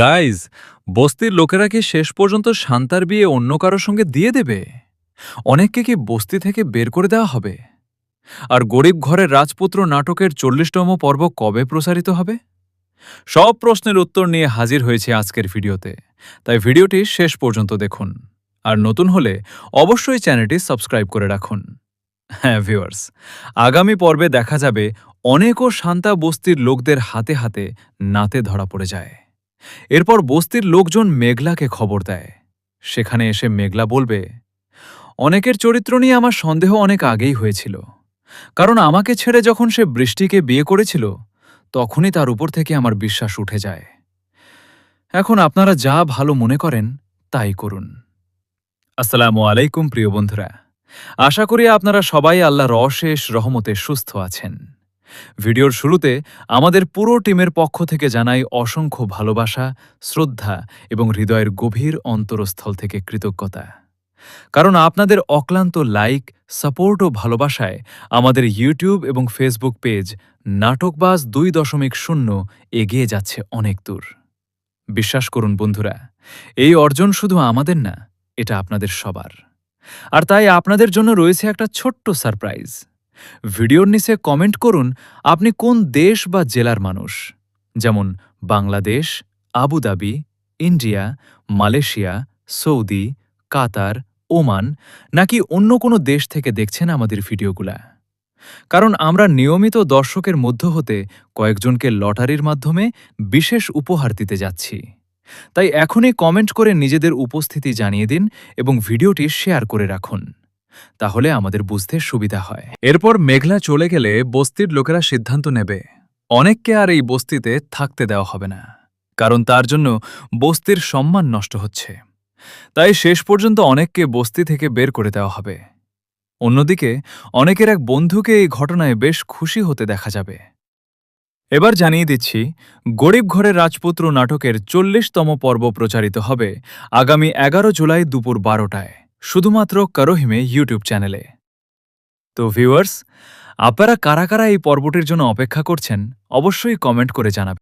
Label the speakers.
Speaker 1: Guys, বস্তির লোকেরা কি শেষ পর্যন্ত শান্তার বিয়ে অন্য কারোর সঙ্গে দিয়ে দেবে? অনেককে কি বস্তি থেকে বের করে দেওয়া হবে? আর গরিব ঘরের রাজপুত্র নাটকের ৪০তম পর্ব কবে প্রসারিত হবে? সব প্রশ্নের উত্তর নিয়ে হাজির হয়েছে আজকের ভিডিওতে, তাই ভিডিওটি শেষ পর্যন্ত দেখুন। আর নতুন হলে অবশ্যই চ্যানেলটি সাবস্ক্রাইব করে রাখুন। হ্যাঁ ভিউয়ার্স, আগামী পর্বে দেখা যাবে অনেকও শান্তা বস্তির লোকদের হাতে হাতে নাতে ধরা পড়ে যায়। এরপর বস্তির লোকজন মেঘলাকে খবর দেয়। সেখানে এসে মেঘলা বলবে, অনেকের চরিত্র নিয়ে আমার সন্দেহ অনেক আগেই হয়েছিল, কারণ আমাকে ছেড়ে যখন সে বৃষ্টিকে বিয়ে করেছিল তখনই তার উপর থেকে আমার বিশ্বাস উঠে যায়। এখন আপনারা যা ভালো মনে করেন তাই করুন। আসসালামু আলাইকুম প্রিয় বন্ধুরা, আশা করি আপনারা সবাই আল্লাহর অশেষ রহমতে সুস্থ আছেন। ভিডিওর শুরুতে আমাদের পুরো টিমের পক্ষ থেকে জানাই অসংখ্য ভালোবাসা, শ্রদ্ধা এবং হৃদয়ের গভীর অন্তরস্থল থেকে কৃতজ্ঞতা। কারণ আপনাদের অক্লান্ত লাইক, সাপোর্ট ও ভালোবাসায় আমাদের ইউটিউব এবং ফেসবুক পেজ নাটকবাজ 2.0 এগিয়ে যাচ্ছে অনেক দূর। বিশ্বাস করুন বন্ধুরা, এই অর্জন শুধু আমাদের না, এটা আপনাদের সবার। আর তাই আপনাদের জন্য রয়েছে একটা ছোট্ট সারপ্রাইজ। ভিডিওর নিচে কমেন্ট করুন আপনি কোন দেশ বা জেলার মানুষ, যেমন Bangladesh, Abu Dhabi, India, Malaysia, Saudi, Qatar, Oman নাকি অন্য কোনো দেশ থেকে দেখছেন আমাদের ভিডিওগুলা। কারণ আমরা নিয়মিত দর্শকের মধ্য হতে কয়েকজনকে লটারির মাধ্যমে বিশেষ উপহার দিতে যাচ্ছি। তাই এখনই কমেন্ট করে নিজেদের উপস্থিতি জানিয়ে দিন এবং ভিডিওটি শেয়ার করে রাখুন, তাহলে আমাদের বুঝতে সুবিধা হয়। এরপর মেঘলা চলে গেলে বস্তির লোকেরা সিদ্ধান্ত নেবে অনেককে আর এই বস্তিতে থাকতে দেওয়া হবে না, কারণ তার জন্য বস্তির সম্মান নষ্ট হচ্ছে। তাই শেষ পর্যন্ত অনেককে বস্তি থেকে বের করে দেওয়া হবে। অন্যদিকে অনেকের এক বন্ধুকে এই ঘটনায় বেশ খুশি হতে দেখা যাবে। এবার জানিয়ে দিচ্ছি, গরিব ঘরের রাজপুত্র নাটকের ৪০তম পর্ব প্রচারিত হবে আগামী ১১ জুলাই দুপুর ১২টায়, শুধুমাত্র কারোহিমে ইউটিউব চ্যানেলে। তো ভিউয়ার্স, আপনারা কারা কারা এই পর্বটির জন্য অপেক্ষা করছেন অবশ্যই কমেন্ট করে জানাবেন।